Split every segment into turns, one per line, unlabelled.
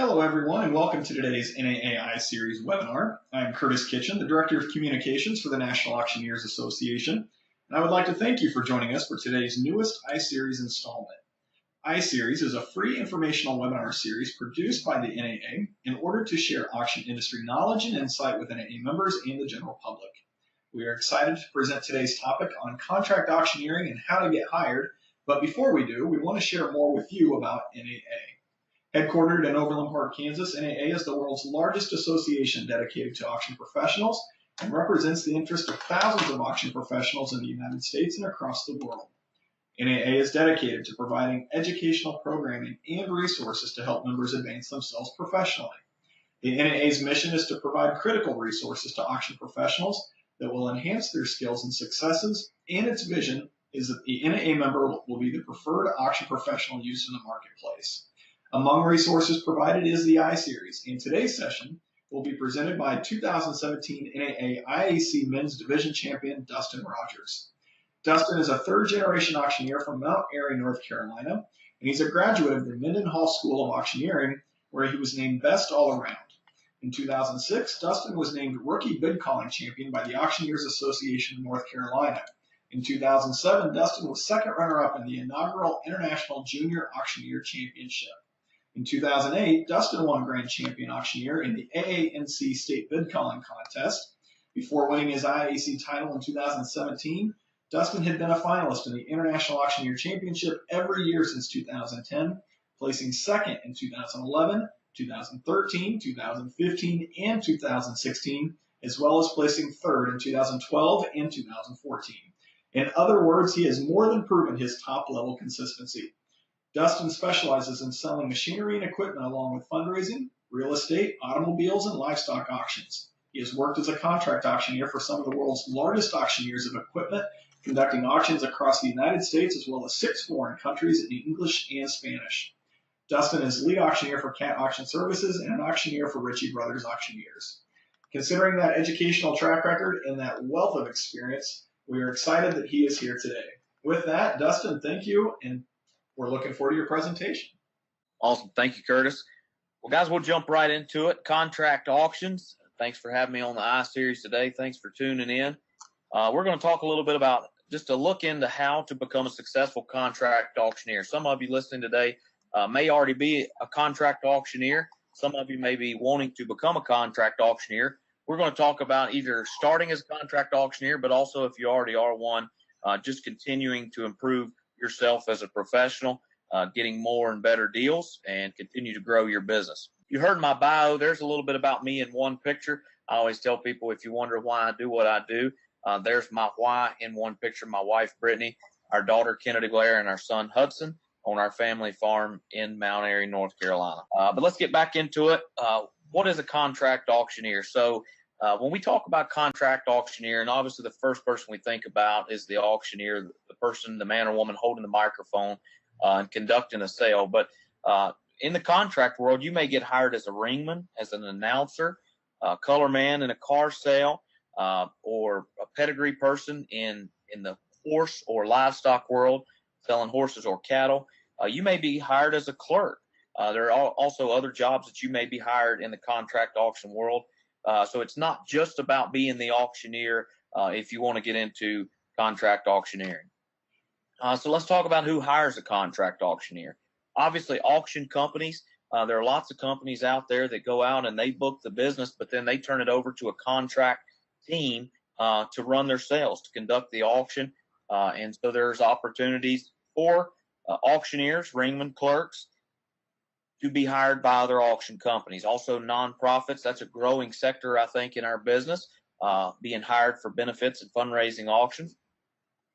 Hello, everyone, and welcome to today's NAA iSeries webinar. I'm Curtis Kitchen, the Director of Communications for the National Auctioneers Association, and I would like to thank you for joining us for today's newest iSeries installment. iSeries is a free informational webinar series produced by the NAA in order to share auction industry knowledge and insight with NAA members and the general public. We are excited to present today's topic on contract auctioneering and how to get hired, but before we do, we want to share more with you about NAA. Headquartered in Overland Park, Kansas, NAA is the world's largest association dedicated to auction professionals and represents the interest of thousands of auction professionals in the United States and across the world. NAA is dedicated to providing educational programming and resources to help members advance themselves professionally. The NAA's mission is to provide critical resources to auction professionals that will enhance their skills and successes, and its vision is that the NAA member will be the preferred auction professional used in the marketplace. Among resources provided is the iSeries, and today's session will be presented by 2017 NAA IAC Men's Division Champion Dustin Rogers. Dustin is a third-generation auctioneer from Mount Airy, North Carolina, and he's a graduate of the Mendenhall School of Auctioneering, where he was named Best All-Around. In 2006, Dustin was named Rookie Bid Calling Champion by the Auctioneers Association of North Carolina. In 2007, Dustin was second runner-up in the inaugural International Junior Auctioneer Championship. In 2008, Dustin won Grand Champion Auctioneer in the AANC State Bid Calling Contest. Before winning his IAC title in 2017, Dustin had been a finalist in the International Auctioneer Championship every year since 2010, placing second in 2011, 2013, 2015, and 2016, as well as placing third in 2012 and 2014. In other words, he has more than proven his top-level consistency. Dustin specializes in selling machinery and equipment along with fundraising, real estate, automobiles, and livestock auctions. He has worked as a contract auctioneer for some of the world's largest auctioneers of equipment, conducting auctions across the United States as well as 6 foreign countries in English and Spanish. Dustin is lead auctioneer for Cat Auction Services and an auctioneer for Ritchie Brothers Auctioneers. Considering that educational track record and that wealth of experience, we are excited that he is here today. With that, Dustin, thank you, and we're looking forward to your presentation.
Awesome. Thank you, Curtis. Well, guys, we'll jump right into it. Contract auctions. Thanks for having me on the iSeries today. Thanks for tuning in. We're going to talk a little bit about just a look into how to become a successful contract auctioneer. Some of you listening today may already be a contract auctioneer. Some of you may be wanting to become a contract auctioneer. We're going to talk about either starting as a contract auctioneer, but also if you already are one, just continuing to improve yourself as a professional, getting more and better deals, and continue to grow your business. You heard my bio. There's a little bit about me in one picture. I always tell people, if you wonder why I do what I do, there's my why in one picture. My wife, Brittany, our daughter, Kennedy Blair, and our son, Hudson, on our family farm in Mount Airy, North Carolina. But let's get back into it. What is a contract auctioneer? So when we talk about contract auctioneer, and obviously the first person we think about is the auctioneer, the person, the man or woman holding the microphone and conducting a sale. But in the contract world, you may get hired as a ringman, as an announcer, a color man in a car sale, or a pedigree person in the horse or livestock world, selling horses or cattle. You may be hired as a clerk. There are also other jobs that you may be hired in the contract auction world. So it's not just about being the auctioneer if you want to get into contract auctioneering. So let's talk about who hires a contract auctioneer. Obviously, auction companies. There are lots of companies out there that go out and they book the business, but then they turn it over to a contract team to run their sales, to conduct the auction. And so there's opportunities for auctioneers, ringmen, clerks, to be hired by other auction companies. Also nonprofits, that's a growing sector, I think, in our business, being hired for benefits and fundraising auctions.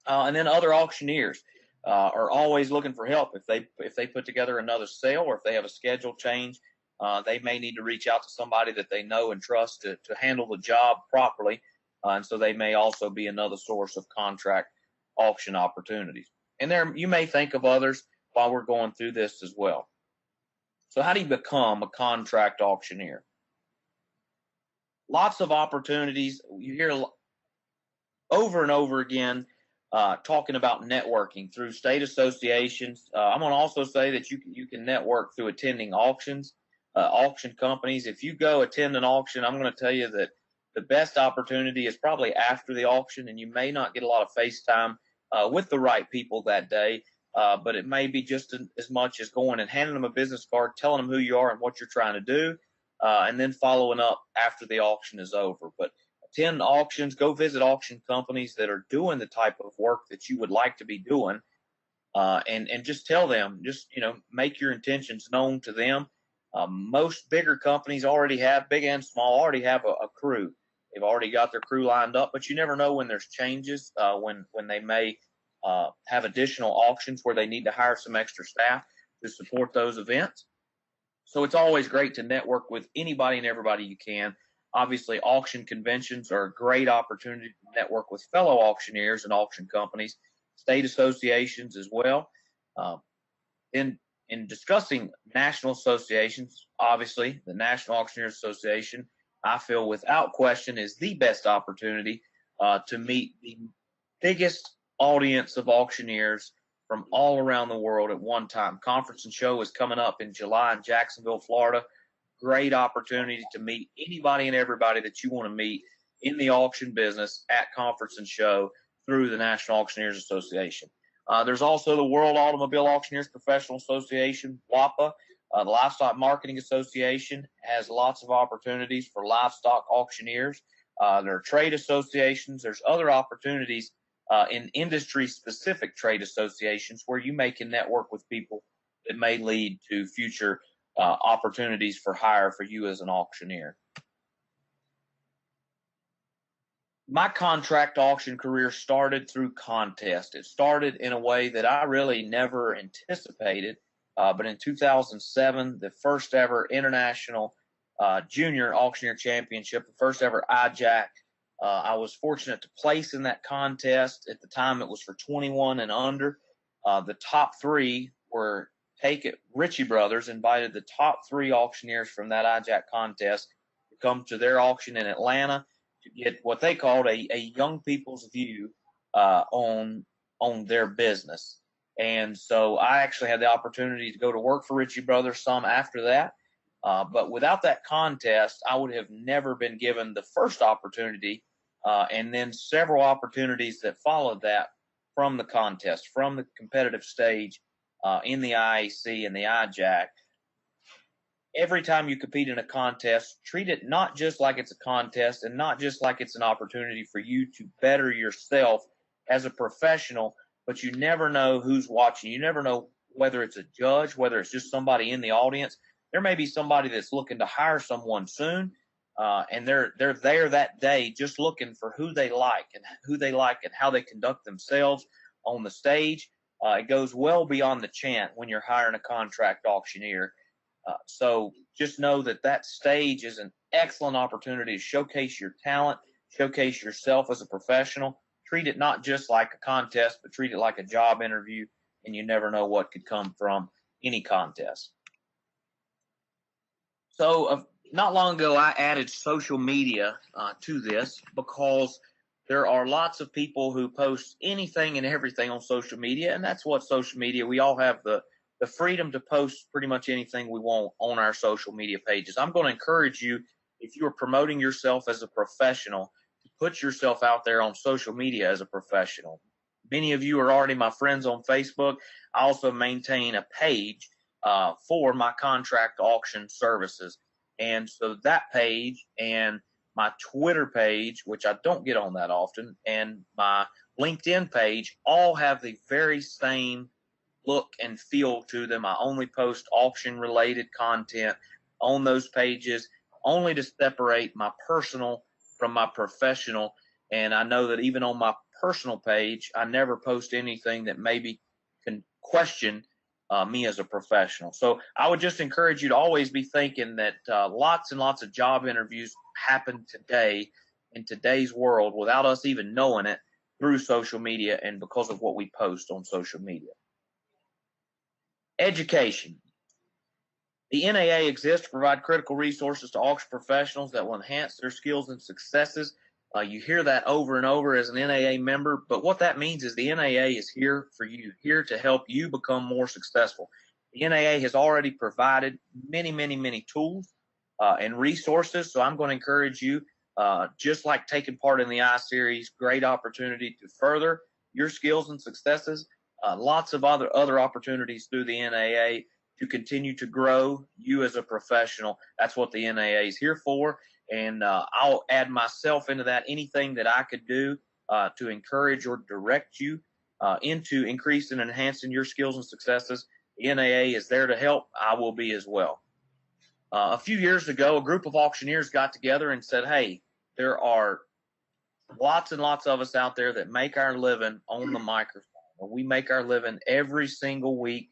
And then other auctioneers are always looking for help. If they put together another sale, or if they have a schedule change, they may need to reach out to somebody that they know and trust to handle the job properly. And so they may also be another source of contract auction opportunities. And there you may think of others while we're going through this as well. So how do you become a contract auctioneer? Lots of opportunities. You hear over and over again talking about networking through state associations. I'm going to also say that you can network through attending auctions. auction companies. If you go attend an auction, I'm going to tell you that the best opportunity is probably after the auction, and you may not get a lot of face time with the right people that day, but it may be just as much as going and handing them a business card, telling them who you are and what you're trying to do, and then following up after the auction is over. But attend auctions, go visit auction companies that are doing the type of work that you would like to be doing, and just tell them, just make your intentions known to them. Most bigger companies already have, big and small, already have a crew. They've already got their crew lined up, but you never know when there's changes, when they may have additional auctions where they need to hire some extra staff to support those events. So it's always great to network with anybody and everybody you can. Obviously, auction conventions are a great opportunity to network with fellow auctioneers and auction companies, state associations as well. In discussing national associations, obviously, the National Auctioneers Association, I feel without question, is the best opportunity to meet the biggest audience of auctioneers from all around the world at one time. Conference and Show is coming up in July in Jacksonville, Florida. Great opportunity to meet anybody and everybody that you want to meet in the auction business at Conference and Show through the National Auctioneers Association. There's also the World Automobile Auctioneers Professional Association, WAPA. The Livestock Marketing Association has lots of opportunities for livestock auctioneers. There are trade associations. There's other opportunities in industry-specific trade associations where you can network with people that may lead to future opportunities for hire for you as an auctioneer. My contract auction career started through contest. It started in a way that I really never anticipated. But in 2007, the first ever International Junior Auctioneer Championship, the first ever IJAC, I was fortunate to place in that contest. At the time, it was for 21 and under. The top three were Ritchie Brothers invited the top three auctioneers from that IJAC contest to come to their auction in Atlanta to get what they called a young people's view on their business. And so I actually had the opportunity to go to work for Ritchie Brothers some after that. But without that contest, I would have never been given the first opportunity and then several opportunities that followed that from the contest, from the competitive stage in the IAC and the IJAC. Every time you compete in a contest, treat it not just like it's a contest and not just like it's an opportunity for you to better yourself as a professional, but you never know who's watching. You never know whether it's a judge, whether it's just somebody in the audience. There may be somebody that's looking to hire someone soon, and they're there that day just looking for who they like and how they conduct themselves on the stage. It goes well beyond the chant when you're hiring a contract auctioneer. So just know that stage is an excellent opportunity to showcase your talent, showcase yourself as a professional. Treat it not just like a contest, but treat it like a job interview, and you never know what could come from any contest. So not long ago, I added social media to this because there are lots of people who post anything and everything on social media, and that's what social media, we all have the freedom to post pretty much anything we want on our social media pages. I'm going to encourage you, if you are promoting yourself as a professional, to put yourself out there on social media as a professional. Many of you are already my friends on Facebook. I also maintain a page for my contract auction services. And so that page and my Twitter page, which I don't get on that often, and my LinkedIn page all have the very same look and feel to them. I only post auction related content on those pages, only to separate my personal from my professional. And I know that even on my personal page, I never post anything that maybe can question me as a professional. So I would just encourage you to always be thinking that lots and lots of job interviews happen today in today's world without us even knowing it through social media and because of what we post on social media. Education. The NAA exists to provide critical resources to auction professionals that will enhance their skills and successes. You hear that over and over as an NAA member, but what that means is the NAA is here for you, here to help you become more successful. The NAA has already provided many, many, many tools and resources. So I'm going to encourage you, just like taking part in the I-Series, great opportunity to further your skills and successes. Lots of other opportunities through the NAA to continue to grow you as a professional. That's what the NAA is here for. And I'll add myself into that. Anything that I could do to encourage or direct you into increasing and enhancing your skills and successes, the NAA is there to help. I will be as well. A few years ago, a group of auctioneers got together and said, hey, there are lots and lots of us out there that make our living on the microphone. We make our living every single week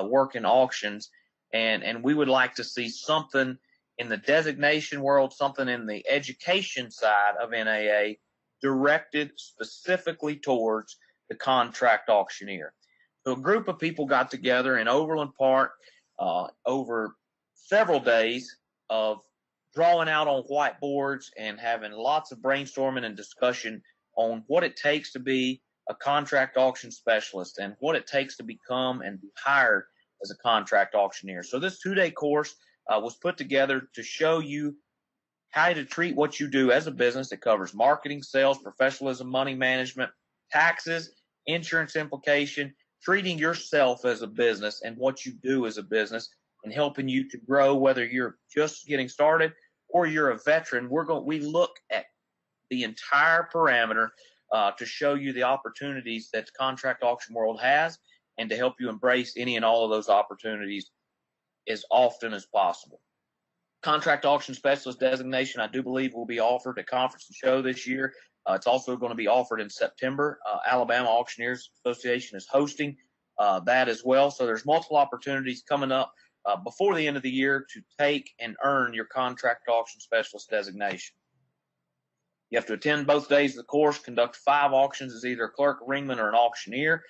working auctions, and we would like to see something in the designation world, something in the education side of NAA directed specifically towards the contract auctioneer. So a group of people got together in Overland Park over several days of drawing out on whiteboards and having lots of brainstorming and discussion on what it takes to be a contract auction specialist and what it takes to become and be hired as a contract auctioneer. So this 2-day course was put together to show you how to treat what you do as a business. It covers marketing, sales, professionalism, money management, taxes, insurance implication, treating yourself as a business and what you do as a business, and helping you to grow, whether you're just getting started or you're a veteran. We look at the entire parameter to show you the opportunities that the contract auction world has and to help you embrace any and all of those opportunities as often as possible. Contract auction specialist designation, I do believe, will be offered at conference and show this year. It's also going to be offered in September. Alabama Auctioneers Association is hosting that as well. So there's multiple opportunities coming up before the end of the year to take and earn your contract auction specialist designation. You have to attend both days of the course, conduct 5 auctions as either a clerk, ringman, or an auctioneer,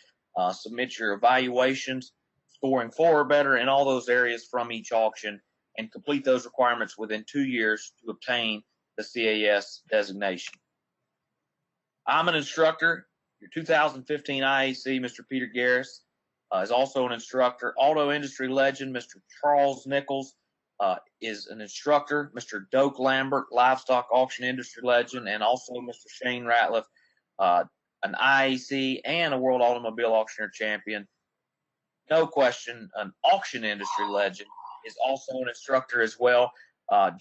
submit your evaluations, scoring 4 or better in all those areas from each auction, and complete those requirements within 2 years to obtain the CAS designation. I'm an instructor. Your 2015 IAC, Mr. Peter Garris, is also an instructor. Auto industry legend, Mr. Charles Nichols, is an instructor. Mr. Doak Lambert, livestock auction industry legend, and also Mr. Shane Ratliff, an IAC and a World Automobile Auctioneer champion. No question, an auction industry legend, is also an instructor as well.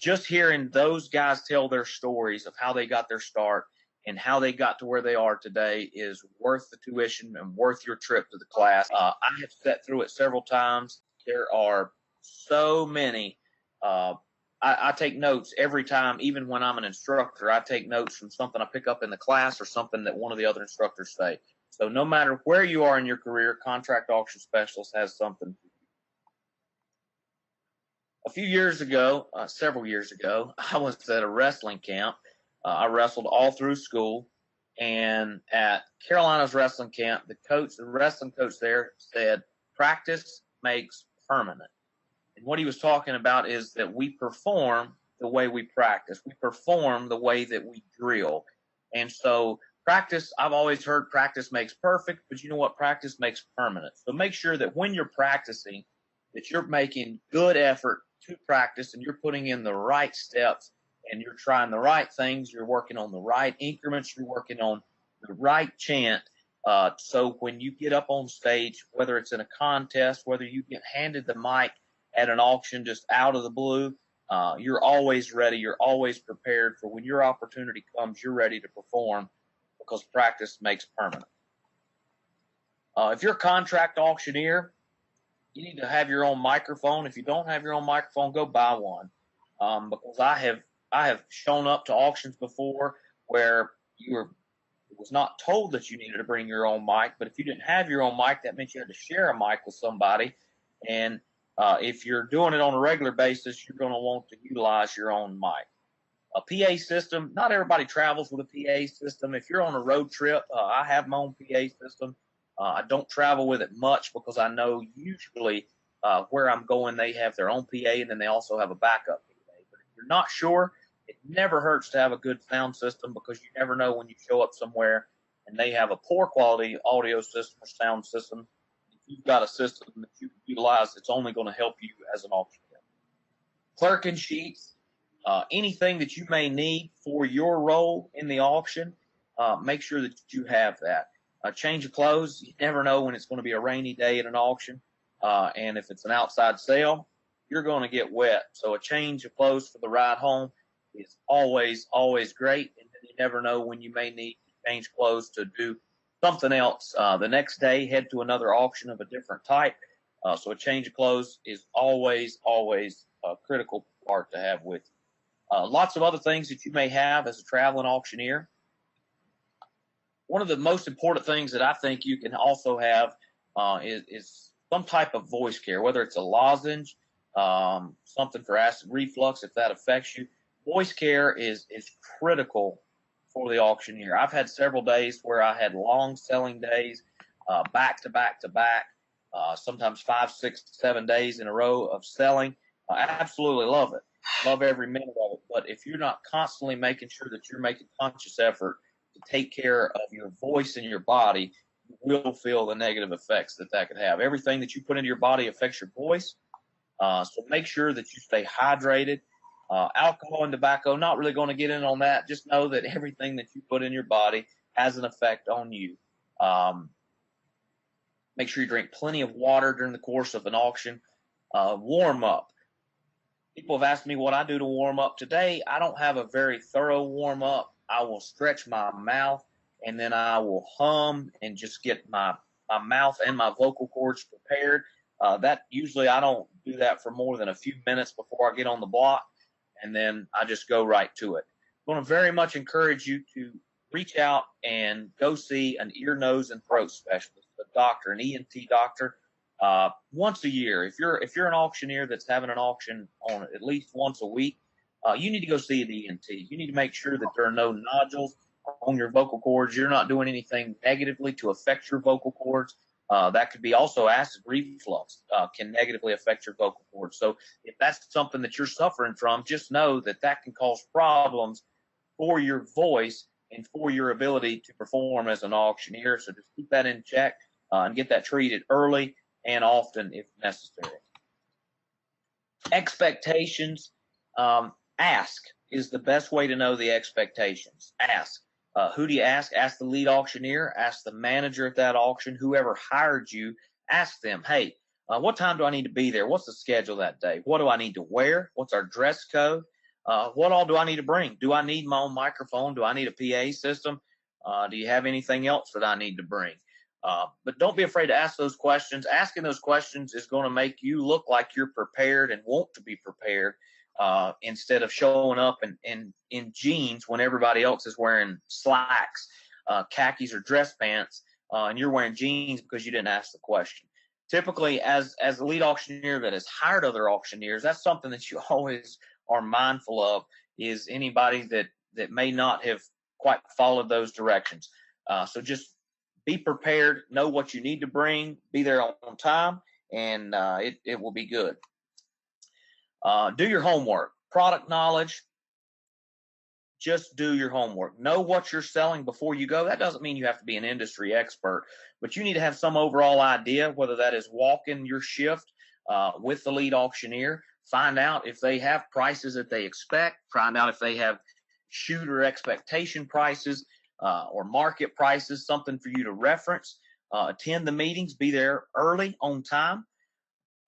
Just hearing those guys tell their stories of how they got their start and how they got to where they are today is worth the tuition and worth your trip to the class. I have sat through it several times. There are so many. I take notes every time, even when I'm an instructor. I take notes from something I pick up in the class or something that one of the other instructors say. So no matter where you are in your career, contract auction specialist has something. A few years ago, several years ago, I was at a wrestling camp. I wrestled all through school, and at Carolina's wrestling camp, the wrestling coach there said, practice makes permanent. And what he was talking about is that we perform the way we practice. We perform the way that we drill. And so practice, I've always heard practice makes perfect, but you know what? Practice makes permanent. So make sure that when you're practicing, that you're making good effort to practice and you're putting in the right steps and you're trying the right things. You're working on the right increments. You're working on the right chant. So when you get up on stage, whether it's in a contest, whether you get handed the mic at an auction just out of the blue, you're always ready. You're always prepared for when your opportunity comes, you're ready to perform because practice makes permanent. If you're a contract auctioneer, you need to have your own microphone. If you don't have your own microphone, go buy one. Because I have shown up to auctions before where it was not told that you needed to bring your own mic, but if you didn't have your own mic, that meant you had to share a mic with somebody. And if you're doing it on a regular basis, you're going to want to utilize your own mic. A PA system, not everybody travels with a PA system. If you're on a road trip, I have my own PA system. I don't travel with it much because I know usually where I'm going, they have their own PA and then they also have a backup PA. But if you're not sure, it never hurts to have a good sound system because you never know when you show up somewhere and they have a poor quality audio system or sound system. You you've got a system that you utilize, it's only going to help you as an auctioneer. Clerking sheets, anything that you may need for your role in the auction, make sure that you have that. Change of clothes, you never know when it's going to be a rainy day at an auction, and if it's an outside sale, you're going to get wet. So a change of clothes for the ride home is always, always great, and you never know when you may need to change clothes to do something else. The next day, head to another auction of a different type. So a change of clothes is always, always a critical part to have with you. Lots of other things that you may have as a traveling auctioneer. One of the most important things that I think you can also have is some type of voice care, whether it's a lozenge, something for acid reflux, if that affects you. Voice care is critical for the auctioneer. I've had several days where I had long selling days, back to back to back, sometimes 5, 6, 7 days in a row of selling. I absolutely love it. Love every minute of it. But if you're not constantly making sure that you're making conscious effort to take care of your voice and your body, you will feel the negative effects that could have. Everything that you put into your body affects your voice. So make sure that you stay hydrated. Alcohol and tobacco, not really going to get in on that. Just know that everything that you put in your body has an effect on you. Make sure you drink plenty of water during the course of an auction. Warm up. People have asked me what I do to warm up. Today, I don't have a very thorough warm up. I will stretch my mouth, and then I will hum and just get my mouth and my vocal cords prepared. That usually I don't do that for more than a few minutes before I get on the block, and then I just go right to it. I want to very much encourage you to reach out and go see an ear, nose, and throat specialist, a doctor, an ENT doctor, once a year. If you're an auctioneer that's having an auction on at least once a week, you need to go see the ENT. You need to make sure that there are no nodules on your vocal cords. You're not doing anything negatively to affect your vocal cords. That could be also acid reflux, can negatively affect your vocal cords. So if that's something that you're suffering from, just know that can cause problems for your voice and for your ability to perform as an auctioneer. So just keep that in check and get that treated early and often if necessary. Expectations. Ask is the best way to know the expectations. Ask. Who do you ask? Ask the lead auctioneer. Ask the manager at that auction. Whoever hired you, ask them, hey, what time do I need to be there? What's the schedule that day? What do I need to wear? What's our dress code? What all do I need to bring? Do I need my own microphone? Do I need a PA system? Do you have anything else that I need to bring? But don't be afraid to ask those questions. Asking those questions is going to make you look like you're prepared and want to be prepared, instead of showing up in jeans when everybody else is wearing slacks, khakis, or dress pants, and you're wearing jeans because you didn't ask the question. Typically, as a lead auctioneer that has hired other auctioneers, that's something that you always are mindful of, is anybody that may not have quite followed those directions. So just be prepared, know what you need to bring, be there on time, and it will be good. Do your homework. Product knowledge. Just do your homework. Know what you're selling before you go. That doesn't mean you have to be an industry expert, but you need to have some overall idea, whether that is walking your shift with the lead auctioneer. Find out if they have prices that they expect. Find out if they have shooter expectation prices or market prices, something for you to reference. Attend the meetings. Be there early, on time.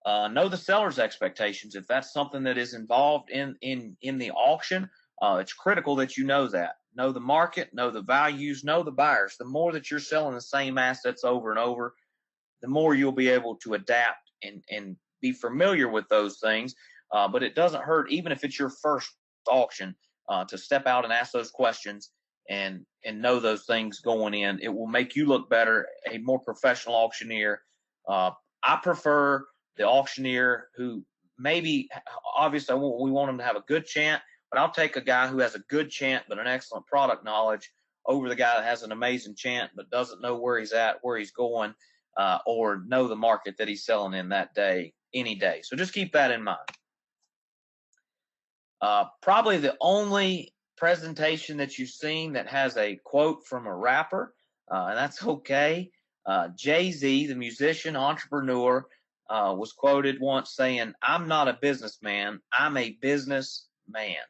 Know the seller's expectations. If that's something that is involved in the auction, it's critical that you know that. Know the market, know the values, know the buyers. The more that you're selling the same assets over and over, the more you'll be able to adapt and be familiar with those things. But it doesn't hurt, even if it's your first auction, to step out and ask those questions and know those things going in. It will make you look better, a more professional auctioneer. I prefer the auctioneer who maybe, obviously, we want them to have a good chant, but I'll take a guy who has a good chant but an excellent product knowledge over the guy that has an amazing chant but doesn't know where he's at, where he's going, or know the market that he's selling in that day, any day. So just keep that in mind. Probably the only presentation that you've seen that has a quote from a rapper, and that's okay. Jay-Z, the musician, entrepreneur, was quoted once saying, "I'm not a businessman, I'm a businessman."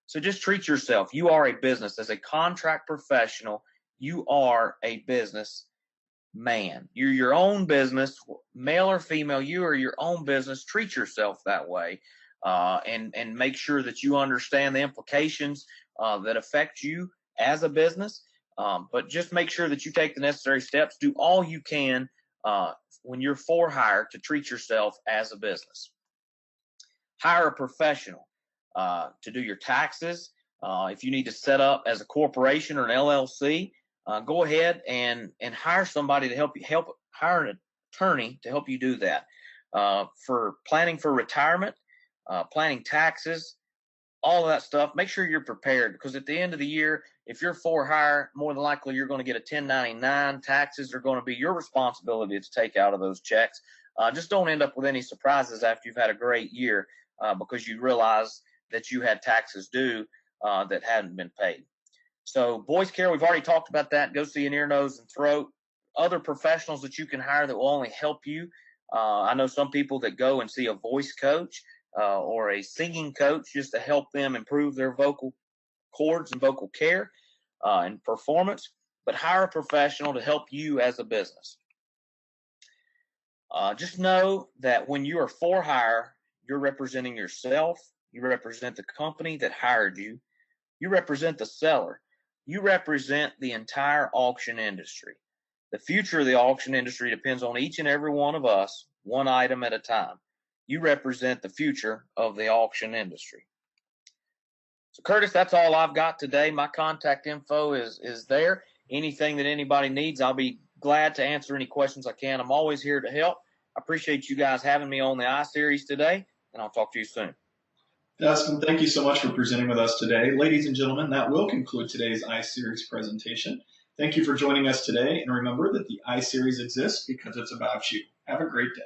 So just treat yourself. You are a business. As a contract professional, you are a business man. You're your own business, male or female. You are your own business. Treat yourself that way, and make sure that you understand the implications that affect you as a business. But just make sure that you take the necessary steps. Do all you can when you're for hire to treat yourself as a business. Hire a professional to do your taxes. If you need to set up as a corporation or an LLC, go ahead and hire somebody to help you. Hire an attorney to help you do that. For planning for retirement, planning taxes, all of that stuff. Make sure you're prepared, because at the end of the year, if you're for hire, more than likely you're going to get a 1099. Taxes are going to be your responsibility to take out of those checks. Just don't end up with any surprises after you've had a great year because you realize that you had taxes due that hadn't been paid. So voice care, we've already talked about that. Go see an ear, nose, and throat. Other professionals that you can hire that will only help you. I know some people that go and see a voice coach or a singing coach just to help them improve their vocal cords and vocal care and performance. But hire a professional to help you as a business. Just know that when you are for hire, you're representing yourself. You represent the company that hired you. You represent the seller. You represent the entire auction industry. The future of the auction industry depends on each and every one of us, one item at a time. You represent the future of the auction industry. So, Curtis, that's all I've got today. My contact info is there. Anything that anybody needs, I'll be glad to answer any questions I can. I'm always here to help. I appreciate you guys having me on the iSeries today, and I'll talk to you soon.
Dustin, thank you so much for presenting with us today. Ladies and gentlemen, that will conclude today's iSeries presentation. Thank you for joining us today, and remember that the iSeries exists because it's about you. Have a great day.